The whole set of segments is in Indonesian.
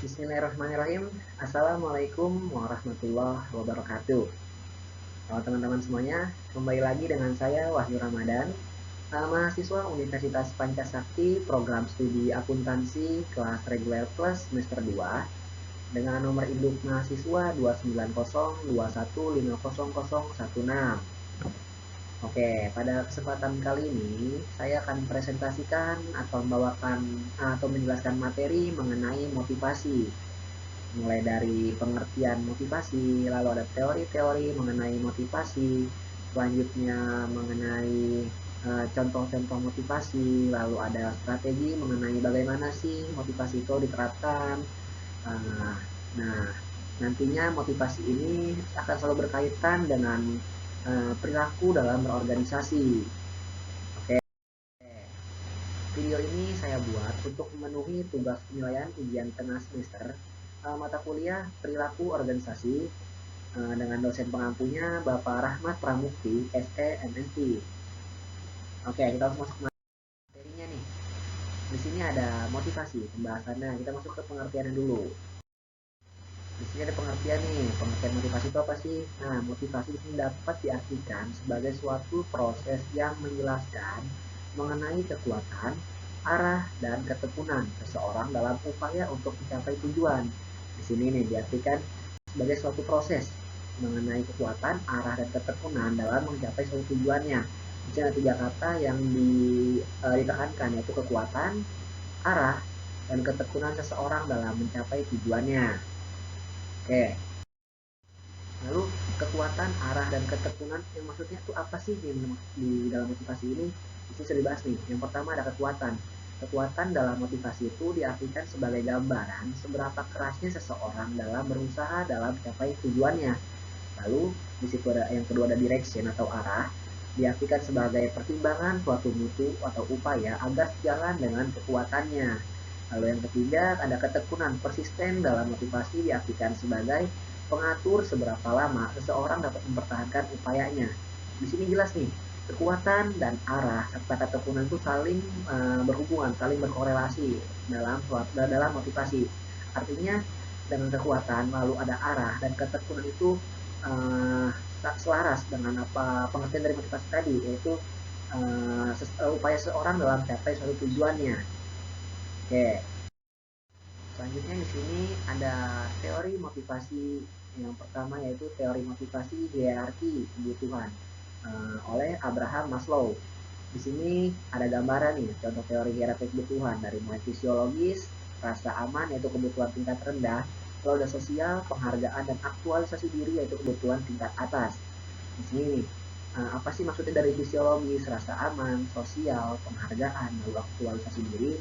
Bismillahirrahmanirrahim. Assalamualaikum warahmatullahi wabarakatuh. Halo teman-teman semuanya, kembali lagi dengan saya Wahyu Ramadan, mahasiswa Universitas Pancasakti, program studi akuntansi kelas reguler plus semester 2, dengan nomor induk mahasiswa 29021500016. Oke, pada kesempatan kali ini saya akan presentasikan atau membawakan atau menjelaskan materi mengenai motivasi, mulai dari pengertian motivasi, lalu ada teori-teori mengenai motivasi, selanjutnya mengenai contoh-contoh motivasi, lalu ada strategi mengenai bagaimana sih motivasi itu diterapkan. Uh, nah, nantinya motivasi ini akan selalu berkaitan dengan perilaku dalam berorganisasi. Oke, video ini saya buat untuk memenuhi tugas penilaian ujian tengah semester mata kuliah perilaku organisasi dengan dosen pengampunya Bapak Rahmat Pramukti, SE, MSc. Oke, kita langsung masuk ke materinya nih. Di sini ada motivasi pembahasannya. Kita masuk ke pengertiannya dulu. Di sini ada pengertian nih. Pengertian motivasi itu apa sih? Nah, motivasi di sini dapat diartikan sebagai suatu proses yang menjelaskan mengenai kekuatan, arah, dan ketekunan seseorang dalam upaya untuk mencapai tujuan. Di sini nih diartikan sebagai suatu proses mengenai kekuatan, arah, dan ketekunan dalam mencapai suatu tujuannya. Di sini ada tiga kata yang ditekankan, yaitu kekuatan, arah, dan ketekunan seseorang dalam mencapai tujuannya. Oke, lalu kekuatan, arah, dan ketekunan yang maksudnya itu apa sih di dalam motivasi ini? Itu sudah dibahas nih. Yang pertama ada kekuatan. Kekuatan dalam motivasi itu diartikan sebagai gambaran seberapa kerasnya seseorang dalam berusaha dalam mencapai tujuannya. Lalu di situ ada yang kedua ada direction atau arah, diartikan sebagai pertimbangan suatu mutu atau upaya agar sejalan dengan kekuatannya. Lalu yang ketiga ada ketekunan persisten dalam motivasi diartikan sebagai pengatur seberapa lama seseorang dapat mempertahankan upayanya. Di sini jelas nih, kekuatan dan arah serta ketekunan itu saling berhubungan, saling berkorelasi dalam motivasi. Artinya dengan kekuatan lalu ada arah dan ketekunan itu uh, selaras dengan apa pengertian dari motivasi tadi, yaitu upaya seorang dalam mencapai suatu tujuannya. Oke, selanjutnya di sini ada teori motivasi yang pertama, yaitu teori motivasi hierarki kebutuhan oleh Abraham Maslow. Di sini ada gambaran nih contoh teori hierarki kebutuhan dari mulai fisiologis, rasa aman yaitu kebutuhan tingkat rendah, lalu ada sosial, penghargaan, dan aktualisasi diri yaitu kebutuhan tingkat atas. Di sini nih, apa sih maksudnya dari fisiologis, rasa aman, sosial, penghargaan, lalu aktualisasi diri?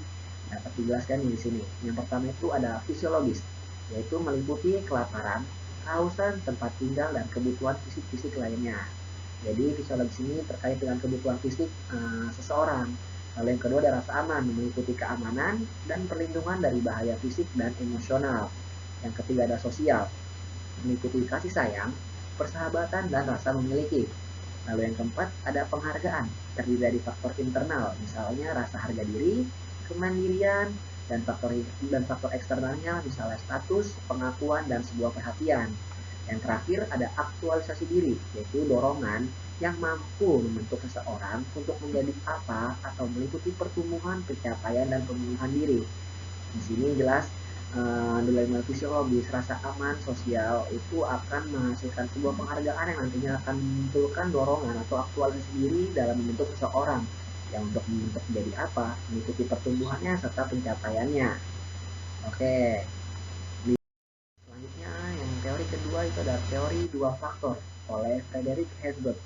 Dapat dijelaskan di sini. Yang pertama itu ada fisiologis, yaitu meliputi kelaparan, kehausan, tempat tinggal, dan kebutuhan fisik-fisik lainnya. Jadi fisiologis ini terkait dengan kebutuhan fisik seseorang. Lalu yang kedua ada rasa aman, meliputi keamanan dan perlindungan dari bahaya fisik dan emosional. Yang ketiga ada sosial, meliputi kasih sayang, persahabatan, dan rasa memiliki. Lalu yang keempat ada penghargaan, terdiri dari faktor internal, misalnya rasa harga diri, kemandirian, dan faktor eksternalnya, misalnya status, pengakuan, dan sebuah perhatian. Yang terakhir ada aktualisasi diri, yaitu dorongan yang mampu membentuk seseorang untuk menjadi apa atau meliputi pertumbuhan, pencapaian, dan pemulihan diri. Di sini jelas nilai fisiologis, rasa aman sosial itu akan menghasilkan sebuah penghargaan yang nantinya akan memunculkan dorongan atau aktualisasi diri dalam membentuk seseorang yang untuk membentuk menjadi apa, mengikuti pertumbuhannya serta pencapaiannya. Oke, selanjutnya yang teori kedua itu adalah teori dua faktor oleh Frederick Herzberg.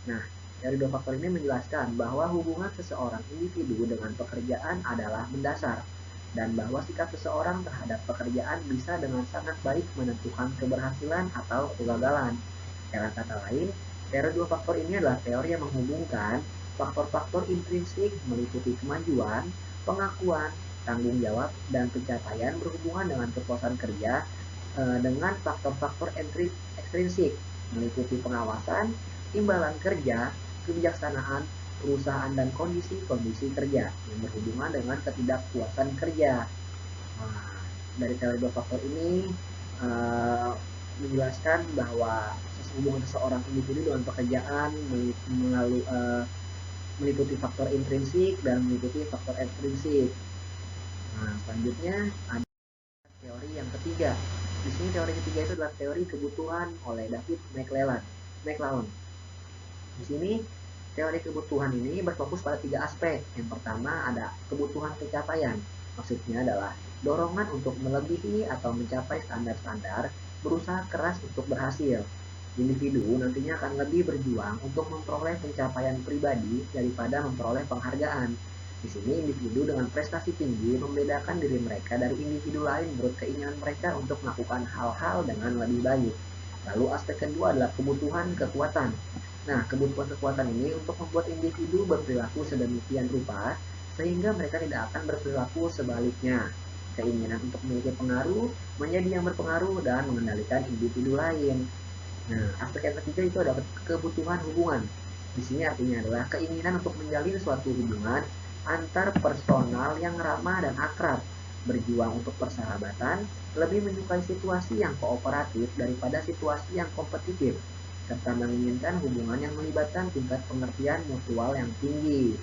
Nah, teori dua faktor ini menjelaskan bahwa hubungan seseorang individu dengan pekerjaan adalah mendasar dan bahwa sikap seseorang terhadap pekerjaan bisa dengan sangat baik menentukan keberhasilan atau kegagalan. Dengan kata lain, teori dua faktor ini adalah teori yang menghubungkan faktor-faktor intrinsik meliputi kemajuan, pengakuan, tanggung jawab, dan pencapaian berhubungan dengan kepuasan kerja dengan faktor-faktor ekstrinsik meliputi pengawasan, imbalan kerja, kebijaksanaan, perusahaan, dan kondisi-kondisi kerja yang berhubungan dengan ketidakpuasan kerja. Nah, dari teori dua faktor ini menjelaskan bahwa hubungan seseorang individu dengan pekerjaan meliputi faktor intrinsik dan meliputi faktor ekstrinsik. Nah, selanjutnya ada teori yang ketiga. Di sini teori ketiga itu adalah teori kebutuhan oleh David McClelland. Di sini teori kebutuhan ini berfokus pada tiga aspek. Yang pertama ada kebutuhan pencapaian. Maksudnya adalah dorongan untuk melebihi atau mencapai standar-standar, berusaha keras untuk berhasil. Individu nantinya akan lebih berjuang untuk memperoleh pencapaian pribadi daripada memperoleh penghargaan. Di sini individu dengan prestasi tinggi membedakan diri mereka dari individu lain menurut keinginan mereka untuk melakukan hal-hal dengan lebih baik. Lalu aspek kedua adalah kebutuhan kekuatan. Nah, kebutuhan kekuatan ini untuk membuat individu berperilaku sedemikian rupa sehingga mereka tidak akan berperilaku sebaliknya. Keinginan untuk memiliki pengaruh menjadi yang berpengaruh dan mengendalikan individu lain. Nah, aspek yang ketiga itu adalah kebutuhan hubungan. Di sini artinya adalah keinginan untuk menjalin suatu hubungan antar personal yang ramah dan akrab, berjuang untuk persahabatan, lebih menyukai situasi yang kooperatif daripada situasi yang kompetitif, serta menginginkan hubungan yang melibatkan tingkat pengertian mutual yang tinggi.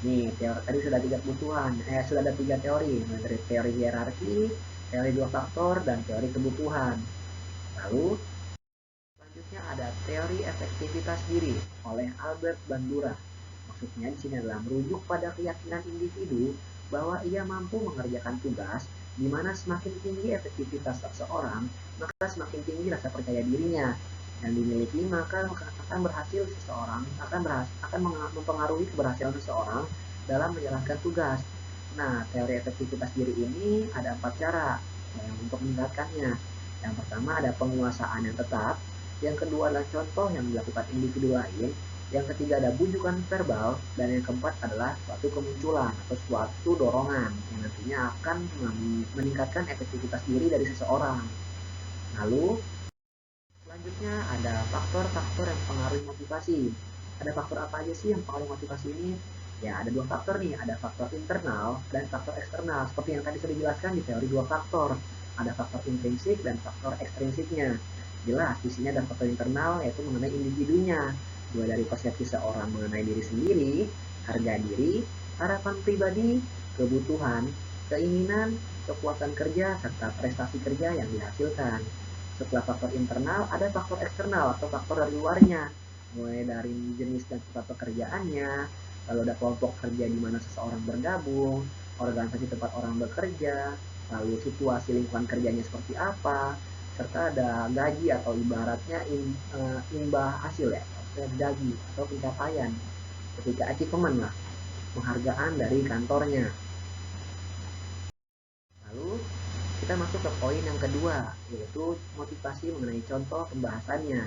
Nih, teori tadi sudah tiga kebutuhan, sudah ada tiga teori, dari teori hierarki, teori dua faktor, dan teori kebutuhan. Lalu, selanjutnya ada teori efektivitas diri oleh Albert Bandura. Maksudnya di sini adalah merujuk pada keyakinan individu bahwa ia mampu mengerjakan tugas di mana semakin tinggi efektivitas seseorang, maka semakin tinggi rasa percaya dirinya yang dimiliki, maka akan berhasil seseorang akan mempengaruhi keberhasilan seseorang dalam menjalankan tugas. Nah, teori efektivitas diri ini ada 4 cara untuk meningkatkannya. Yang pertama ada penguasaan yang tetap, yang kedua adalah contoh yang dilakukan individu lain, yang ketiga ada bujukan verbal, dan yang keempat adalah suatu kemunculan atau suatu dorongan yang nantinya akan meningkatkan efektivitas diri dari seseorang. Lalu selanjutnya ada faktor-faktor yang mempengaruhi motivasi. Ada faktor apa aja sih yang mempengaruhi motivasi ini? Ya, ada dua faktor nih, ada faktor internal dan faktor eksternal. Seperti yang tadi sudah dijelaskan di teori dua faktor. Ada faktor intrinsik dan faktor ekstrinsiknya. Jelas, di sini ada faktor internal yaitu mengenai individunya. Mulai dari persepsi seorang mengenai diri sendiri, harga diri, harapan pribadi, kebutuhan, keinginan, kekuatan kerja, serta prestasi kerja yang dihasilkan. Setelah faktor internal, ada faktor eksternal atau faktor dari luarnya. Mulai dari jenis dan sifat pekerjaannya, lalu ada kelompok kerja di mana seseorang bergabung, organisasi tempat orang bekerja, lalu situasi lingkungan kerjanya seperti apa, serta ada gaji atau ibaratnya imbah hasil ya, gaji atau pencapaian ketika achievement lah, penghargaan dari kantornya. Lalu kita masuk ke poin yang kedua, yaitu motivasi mengenai contoh pembahasannya.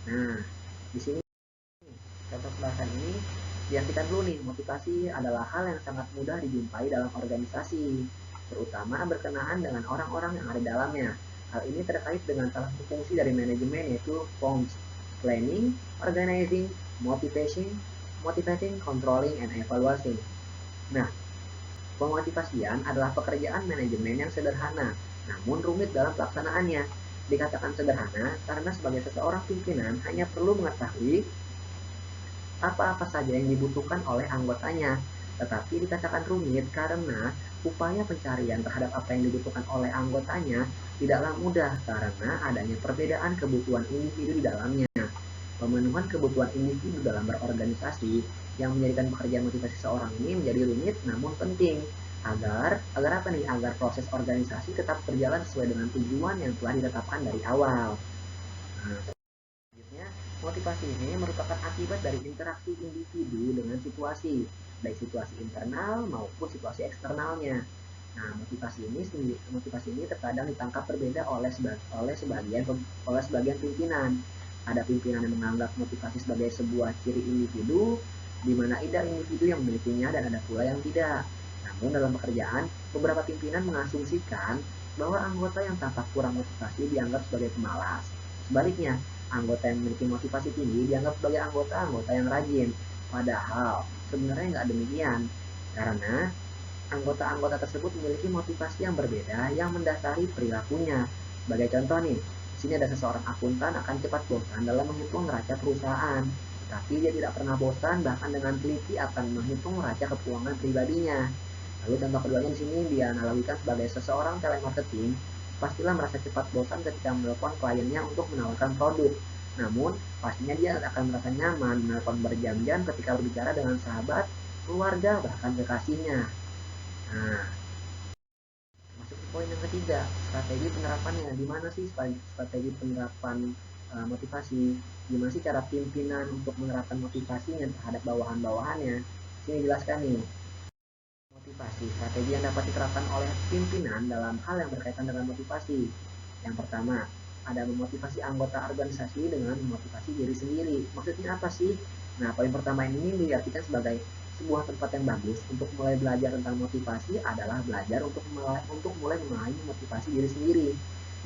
Nah, di sini contoh pembahasan ini diartikan dulu nih, motivasi adalah hal yang sangat mudah dijumpai dalam organisasi, terutama berkenaan dengan orang-orang yang ada di dalamnya. Hal ini terkait dengan salah satu fungsi dari manajemen, yaitu PONS, planning, organizing, motivating, controlling, and evaluating. Nah, pemotivasian adalah pekerjaan manajemen yang sederhana, namun rumit dalam pelaksanaannya. Dikatakan sederhana karena sebagai seseorang pimpinan hanya perlu mengetahui apa-apa saja yang dibutuhkan oleh anggotanya. Tetapi dikatakan rumit karena upaya pencarian terhadap apa yang dibutuhkan oleh anggotanya tidaklah mudah karena adanya perbedaan kebutuhan individu di dalamnya. Pemenuhan kebutuhan individu dalam berorganisasi yang menjadikan pekerjaan motivasi seorang ini menjadi rumit namun penting agar apa nih? Agar proses organisasi tetap berjalan sesuai dengan tujuan yang telah ditetapkan dari awal. Nah, selanjutnya, motivasi ini merupakan akibat dari interaksi individu dengan situasi, baik situasi internal maupun situasi eksternalnya. Nah, motivasi ini terkadang ditangkap berbeda oleh sebagian pimpinan. Ada pimpinan yang menganggap motivasi sebagai sebuah ciri individu, di mana ada individu yang memilikinya dan ada pula yang tidak. Namun dalam pekerjaan, beberapa pimpinan mengasumsikan bahwa anggota yang tampak kurang motivasi dianggap sebagai pemalas. Sebaliknya, anggota yang memiliki motivasi tinggi dianggap sebagai anggota yang rajin. Padahal sebenarnya nggak demikian, karena Anggota-anggota tersebut memiliki motivasi yang berbeda yang mendasari perilakunya. Sebagai contoh nih, di sini ada seseorang akuntan akan cepat bosan dalam menghitung neraca perusahaan, tapi dia tidak pernah bosan bahkan dengan teliti akan menghitung neraca keuangan pribadinya. Lalu contoh keduanya di sini dia analogikan sebagai seseorang telemarketing, pastilah merasa cepat bosan ketika menelpon kliennya untuk menawarkan produk. Namun, pastinya dia akan merasa nyaman menelpon berjam-jam ketika berbicara dengan sahabat, keluarga, bahkan kekasihnya. Nah, masuk ke poin yang ketiga, strategi penerapannya. Di mana sih strategi penerapan motivasi? Gimana sih cara pimpinan untuk menerapkan motivasinya terhadap bawahan-bawahannya? Sini jelaskan nih. Motivasi, strategi yang dapat diterapkan oleh pimpinan dalam hal yang berkaitan dengan motivasi. Yang pertama, ada memotivasi anggota organisasi dengan memotivasi diri sendiri. Maksudnya apa sih? Nah, poin pertama ini diartikan sebagai sebuah tempat yang bagus untuk mulai belajar tentang motivasi adalah belajar untuk mulai memahami motivasi diri sendiri.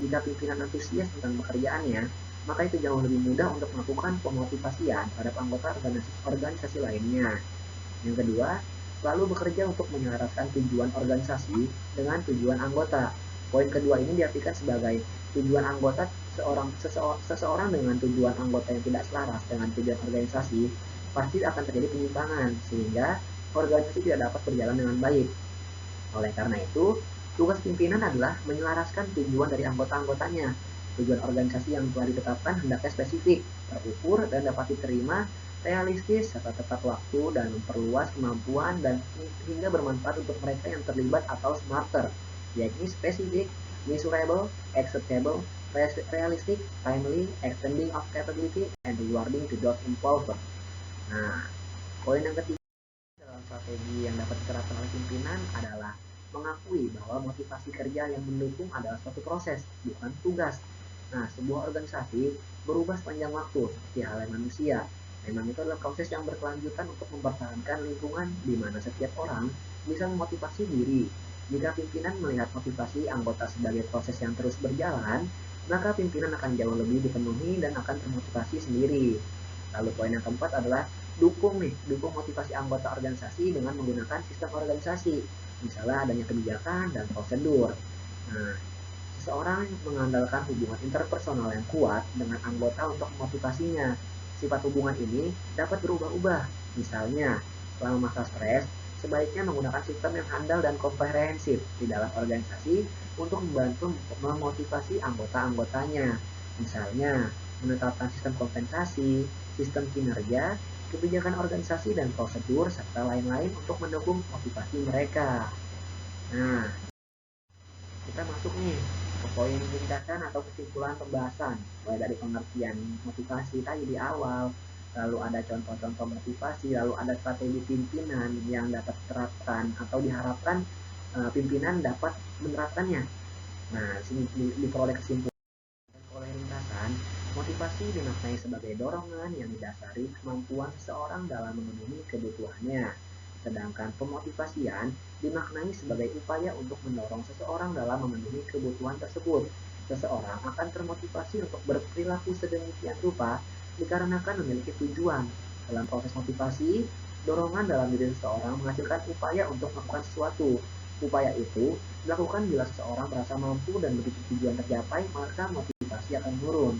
Jika pimpinan antusias tentang pekerjaannya, maka itu jauh lebih mudah untuk melakukan pemotivasian terhadap anggota organisasi lainnya. Yang kedua, selalu bekerja untuk menyelaraskan tujuan organisasi dengan tujuan anggota. Poin kedua ini diartikan sebagai tujuan anggota seseorang dengan tujuan anggota yang tidak selaras dengan tujuan organisasi, pasti akan terjadi penyimpangan sehingga organisasi tidak dapat berjalan dengan baik. Oleh karena itu, tugas pimpinan adalah menyelaraskan tujuan dari anggota-anggotanya. Tujuan organisasi yang telah ditetapkan hendaknya spesifik, terukur, dan dapat diterima, realistis, serta tepat waktu, dan memperluas kemampuan dan hingga bermanfaat untuk mereka yang terlibat atau smarter, yakni spesifik, measurable, acceptable, realistic, timely, extending of capability, and rewarding to those involved. Nah, poin yang ketiga dalam strategi yang dapat diterapkan oleh pimpinan adalah mengakui bahwa motivasi kerja yang mendukung adalah suatu proses, bukan tugas. Nah, sebuah organisasi berubah sepanjang waktu, seperti halnya manusia. Memang itu adalah proses yang berkelanjutan untuk mempertahankan lingkungan di mana setiap orang bisa memotivasi diri. Jika pimpinan melihat motivasi anggota sebagai proses yang terus berjalan, maka pimpinan akan jauh lebih dipenuhi dan akan termotivasi sendiri. Lalu poin yang keempat adalah dukung motivasi anggota organisasi dengan menggunakan sistem organisasi, misalnya adanya kebijakan dan prosedur. Nah, seseorang mengandalkan hubungan interpersonal yang kuat dengan anggota untuk memotivasinya. Sifat hubungan ini dapat berubah-ubah. Misalnya, selama masa stres, sebaiknya menggunakan sistem yang handal dan komprehensif di dalam organisasi untuk membantu memotivasi anggota-anggotanya. Misalnya, menetapkan sistem kompensasi, sistem kinerja, kebijakan organisasi dan prosedur, serta lain-lain untuk mendukung motivasi mereka. Nah, kita masuk nih ke poin ringkasan atau kesimpulan pembahasan, mulai dari pengertian motivasi tadi di awal, lalu ada contoh-contoh motivasi, lalu ada strategi pimpinan yang dapat diterapkan atau diharapkan pimpinan dapat menerapkannya. Nah, sini diperoleh kesimpulan oleh ringkasan, motivasi dimaknai sebagai dorongan yang didasari kemampuan seseorang dalam memenuhi kebutuhannya. Sedangkan pemotivasian dimaknai sebagai upaya untuk mendorong seseorang dalam memenuhi kebutuhan tersebut. Seseorang akan termotivasi untuk berperilaku sedemikian rupa dikarenakan memiliki tujuan. Dalam proses motivasi, dorongan dalam diri seseorang menghasilkan upaya untuk melakukan sesuatu. Upaya itu dilakukan bila seseorang merasa mampu dan begitu tujuan tercapai, maka motivasi akan menurun.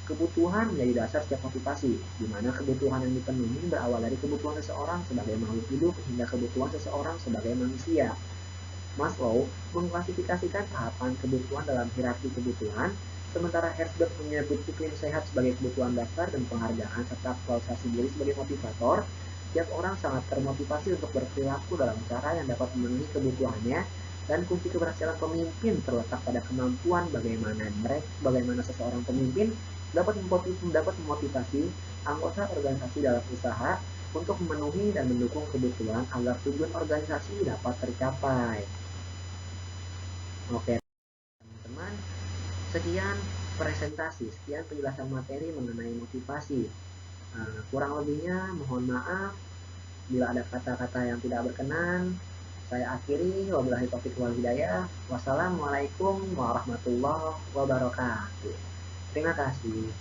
Kebutuhan menjadi dasar setiap motivasi, di mana kebutuhan yang dipenuhi berawal dari kebutuhan seseorang sebagai makhluk hidup hingga kebutuhan seseorang sebagai manusia. Maslow mengklasifikasikan tahapan kebutuhan dalam hierarki kebutuhan, sementara Herzberg menyebut iklim sehat sebagai kebutuhan dasar dan penghargaan serta aktualisasi diri sebagai motivator. Tiap orang sangat termotivasi untuk berperilaku dalam cara yang dapat memenuhi kebutuhannya, dan kunci keberhasilan pemimpin terletak pada kemampuan bagaimana seseorang pemimpin dapat memotivasi anggota organisasi dalam usaha untuk memenuhi dan mendukung kebutuhan agar tujuan organisasi dapat tercapai. Oke, teman-teman, sekian presentasi, sekian penjelasan materi mengenai motivasi. Kurang lebihnya mohon maaf bila ada kata-kata yang tidak berkenan. Saya akhiri, wabillahi taufiq wal hidayah. Wassalamualaikum warahmatullahi wabarakatuh. Terima kasih.